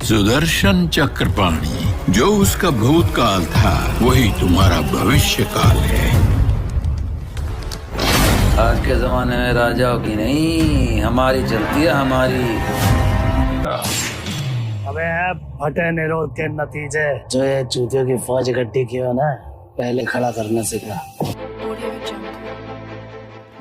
सुदर्शन चक्रपाणी, जो उसका भूतकाल था वही तुम्हारा भविष्य काल है। आज के जमाने में राजाओं की नहीं, हमारी चलती है, हमारी। अबे फटे निरोध के नतीजे जो ये चूतियों की फौज इकट्ठी की हो ना, पहले खड़ा करना सीखा।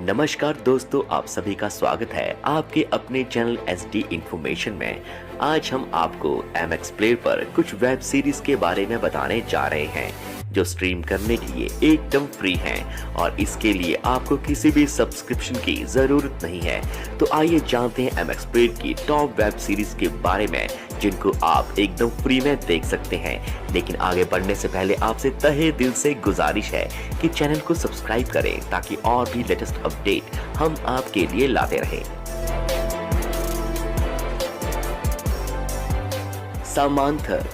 नमस्कार दोस्तों, आप सभी का स्वागत है आपके अपने चैनल SD इन्फॉर्मेशन में। आज हम आपको MX प्लेयर पर कुछ वेब सीरीज के बारे में बताने जा रहे हैं जो स्ट्रीम करने के लिए एकदम फ्री हैं और इसके लिए आपको किसी भी सब्सक्रिप्शन की जरूरत नहीं है। तो आइए जानते हैं MX प्लेयर की टॉप वेब सीरीज के बारे में जिनको आप एकदम फ्री में देख सकते हैं। लेकिन आगे बढ़ने से पहले आपसे तहे दिल से गुजारिश है कि चैनल को सब्सक्राइब करें ताकि और भी लेटेस्ट अपडेट हम आपके लिए लाते रहें। सामांथर,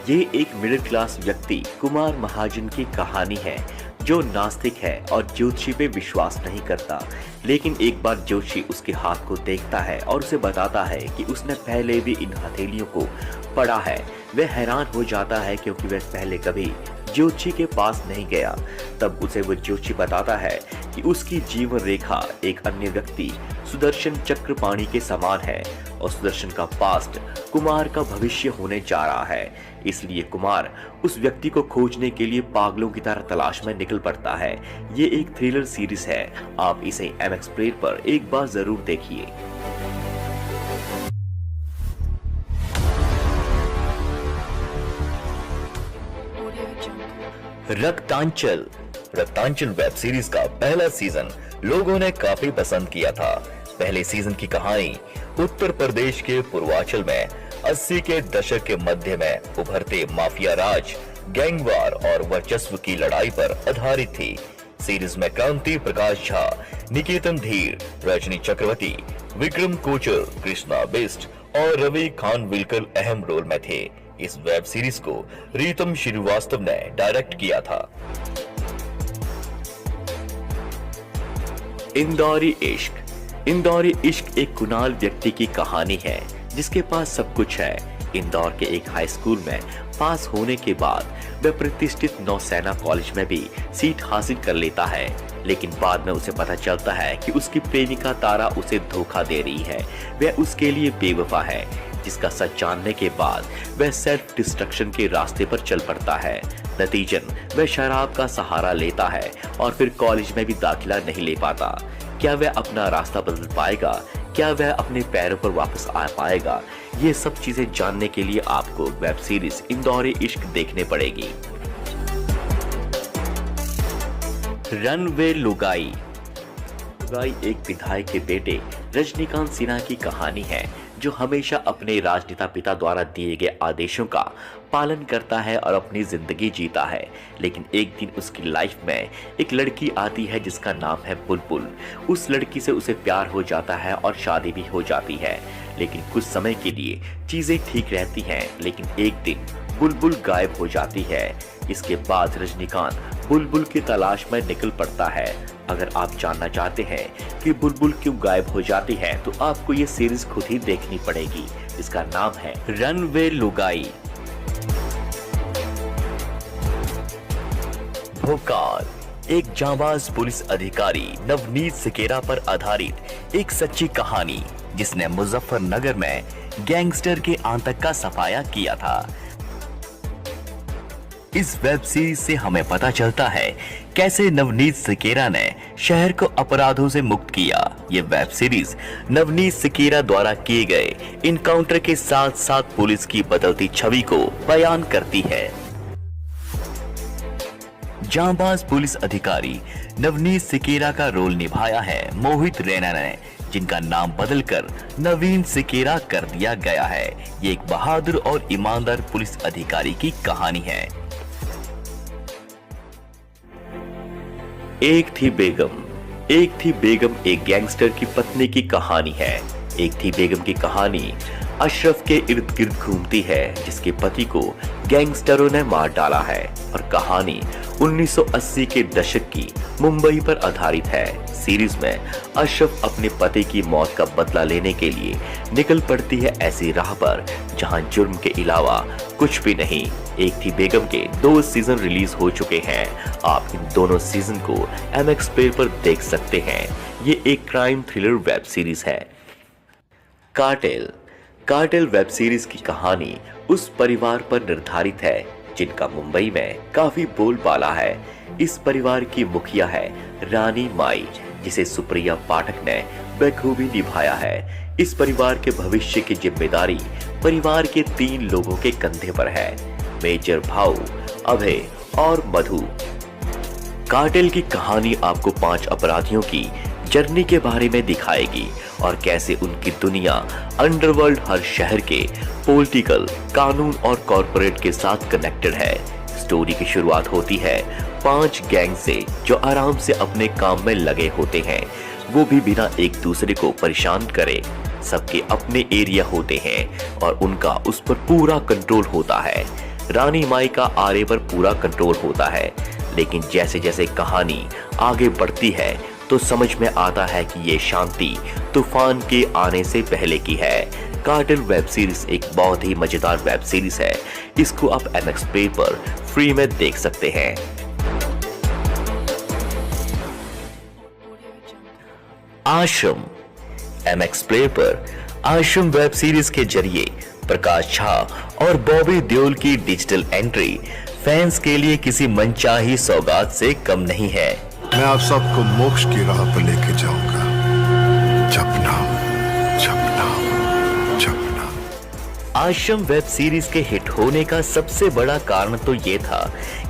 ये एक मिडिल क्लास व्यक्ति कुमार महाजन की कहानी है जो नास्तिक है और ज्योतिषी पे विश्वास नहीं करता। लेकिन एक बार ज्योतिषी उसके हाथ को देखता है और उसे बताता है कि उसने पहले भी इन हथेलियों को पढ़ा है। वह हैरान हो जाता है क्योंकि वह पहले कभी ज्योतिषी के पास नहीं गया। तब उसे वो ज्योतिषी बताता है कि उसकी जीवन रेखा एक अन्य व्यक्ति सुदर्शन चक्रपाणी के समान है और सुदर्शन का पास्ट कुमार का भविष्य होने जा रहा है। इसलिए कुमार उस व्यक्ति को खोजने के लिए पागलों की तरह तलाश में निकल पड़ता है। ये एक थ्रिलर सीरीज है, आप इसे MX प्लेयर पर एक बार जरूर देखिए। रक्तांचल वेब सीरीज का पहला सीजन लोगों ने काफी पसंद किया था। पहले सीजन की कहानी उत्तर प्रदेश के पूर्वांचल में 80 के दशक के मध्य में उभरते माफिया राज, गैंगवार और वर्चस्व की लड़ाई पर आधारित थी। सीरीज में क्रांति प्रकाश झा, निकेतन धीर, रजनी चक्रवर्ती, विक्रम कोचर, कृष्णा बिस्ट और रवि खानविलकर अहम रोल में थे। इस वेब सीरीज को रीतम श्रीवास्तव ने डायरेक्ट किया था। इंदौरी इश्क एक कुनाल व्यक्ति की कहानी है जिसके पास सब कुछ है। इंदौर के एक हाई स्कूल में पास होने के बाद वह प्रतिष्ठित नौसेना कॉलेज में भी सीट हासिल कर लेता है। लेकिन बाद में उसे पता चलता है कि उसकी प्रेमिका तारा उसे धोखा दे रही है, वह उसके लिए बेवफा है। जिसका सच जानने के बाद वह सेल्फ डिस्ट्रक्शन के रास्ते पर चल पड़ता है। नतीजन वह शराब का सहारा लेता है और फिर कॉलेज में भी दाखिला नहीं ले पाता। क्या वह अपना रास्ता बदल पाएगा? क्या वह अपने पैरों पर वापस आ पाएगा? ये सब चीजें जानने के लिए आपको वेब सीरीज इंदौरी इश्क देखने पड़ेगी। रनवे लुगाई एक विधायक के बेटे रजनीकांत सिन्हा की कहानी है जो हमेशा अपने राजनेता पिता द्वारा दिए गए आदेशों का पालन करता है और अपनी जिंदगी जीता है। लेकिन एक दिन उसकी लाइफ में एक लड़की आती है जिसका नाम है बुलबुल। उस लड़की से उसे प्यार हो जाता है और शादी भी हो जाती है। लेकिन कुछ समय के लिए चीजें ठीक रहती हैं, लेकिन एक दिन बुलबुल गायब हो जाती है। इसके बाद रजनीकांत बुलबुल की तलाश में निकल पड़ता है। अगर आप जानना चाहते हैं कि बुलबुल क्यों गायब हो जाती है तो आपको ये सीरीज खुद ही देखनी पड़ेगी। इसका नाम है रनवे लुगाई। भोकाल, एक जांबाज पुलिस अधिकारी नवनीत सिकेरा पर आधारित एक सच्ची कहानी जिसने मुजफ्फरनगर में गैंगस्टर के आतंक का सफाया किया था। इस वेब सीरीज से हमें पता चलता है कैसे नवनीत सिकेरा ने शहर को अपराधों से मुक्त किया। ये वेब सीरीज नवनीत सिकेरा द्वारा किए गए इनकाउंटर के साथ साथ पुलिस की बदलती छवि को बयान करती है। जांबाज पुलिस अधिकारी नवनीत सिकेरा का रोल निभाया है मोहित रैना ने, जिनका नाम बदलकर नवीन सिकेरा कर दिया गया है। ये एक बहादुर और ईमानदार पुलिस अधिकारी की कहानी है। एक थी बेगम एक गैंगस्टर की पत्नी की कहानी है। एक थी बेगम की कहानी अशरफ के इर्द गिर्द घूमती है, जिसके पति को गैंगस्टरों ने मार डाला है, और कहानी 1980 के दशक की मुंबई पर आधारित है। सीरीज में अशरफ अपने पति की मौत का बदला लेने के लिए निकल पड़ती है ऐसी राह पर जहां जुर्म के अलावा कुछ भी नहीं। एक थी बेगम के 2 सीजन रिलीज हो चुके हैं। आप इन दोनों सीजन को MX प्ले पर देख सकते हैं। ये एक क्राइम थ्रिलर वेब सीरीज है। कार्टेल वेब सीरीज की कहानी उस परिवार पर निर्धारित है जिनका मुंबई में काफी बोलबाला है। इस परिवार की मुखिया है रानी माई, जिसे सुप्रिया पाठक ने बखूबी निभाया है। इस परिवार के भविष्य की जिम्मेदारी परिवार के 3 लोगों के कंधे पर है, मेजर भाऊ, अभय और मधु। कार्टेल की कहानी आपको 5 अपराधियों की जर्नी के बारे में दिखाएगी और कैसे उनकी दुनिया अंडरवर्ल्ड हर शहर के पॉलिटिकल, कानून और कॉर्पोरेट के साथ कनेक्टेड है। स्टोरी की शुरुआत होती है 5 गैंग से जो आराम से अपने काम में लगे होते हैं, वो भी बिना एक दूसरे को परेशान करे। सबके अपने एरिया होते हैं और उनका उस पर पूरा कंट्रोल होता है। रानी माई का आरे पर पूरा कंट्रोल होता है, लेकिन जैसे जैसे कहानी आगे बढ़ती है तो समझ में आता है कि ये शांति तूफान के आने से पहले की है। कार्टेल वेब सीरीज एक बहुत ही मजेदार वेब सीरीज है। इसको आप MX प्ले पर फ्री में देख सकते हैं। आश्रम MX प्ले पर आश्रम वेब सीरीज के जरिए प्रकाश झा और बॉबी देओल की डिजिटल एंट्री फैंस के लिए किसी मनचाही सौगात से कम नहीं है। मैं आप सबको मोक्ष की राह पर लेके जाऊंगा। जपना जपना जपना। आश्रम वेब सीरीज के हिट होने का सबसे बड़ा कारण तो ये था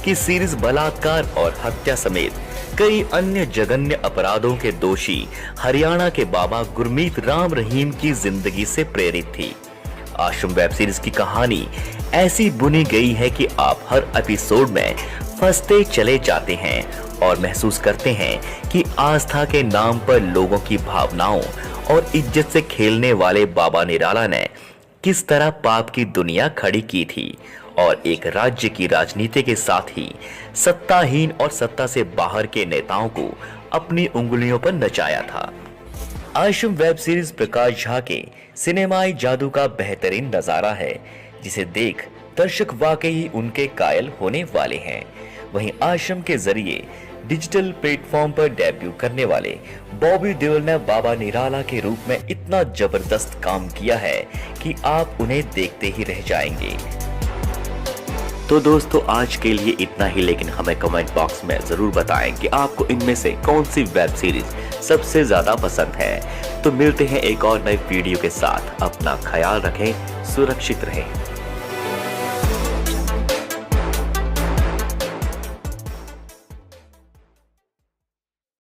कि सीरीज बलात्कार और हत्या समेत कई अन्य जघन्य अपराधों के दोषी हरियाणा के बाबा गुरमीत राम रहीम की जिंदगी से प्रेरित थी। आश्रम वेब सीरीज की कहानी ऐसी बुनी गई है कि आप हर एपिसोड में फंसते चले जाते हैं और महसूस करते हैं कि आस्था के नाम पर लोगों की भावनाओं और इज्जत से खेलने वाले बाबा निराला ने किस तरह पाप की दुनिया खड़ी की थी और एक राज्य की राजनीति के साथ ही सत्ताहीन और सत्ता से बाहर के नेताओं को अपनी उंगलियों पर नचाया था। आश्रम वेब सीरीज प्रकाश झा के सिनेमाई जादू का बेहतरीन नजारा है, जिसे देख दर्शक वाकई उनके कायल होने वाले हैं। वहीं आश्रम के जरिए डिजिटल प्लेटफॉर्म पर डेब्यू करने वाले बॉबी देओल ने बाबा निराला के रूप में इतना जबरदस्त काम किया है कि आप उन्हें देखते ही रह जाएंगे। तो दोस्तों आज के लिए इतना ही, लेकिन हमें कमेंट बॉक्स में जरूर बताएं कि आपको इनमें से कौन सी वेब सीरीज सबसे ज्यादा पसंद है। तो मिलते हैं एक और नई वीडियो के साथ। अपना ख्याल रखें, सुरक्षित रहें।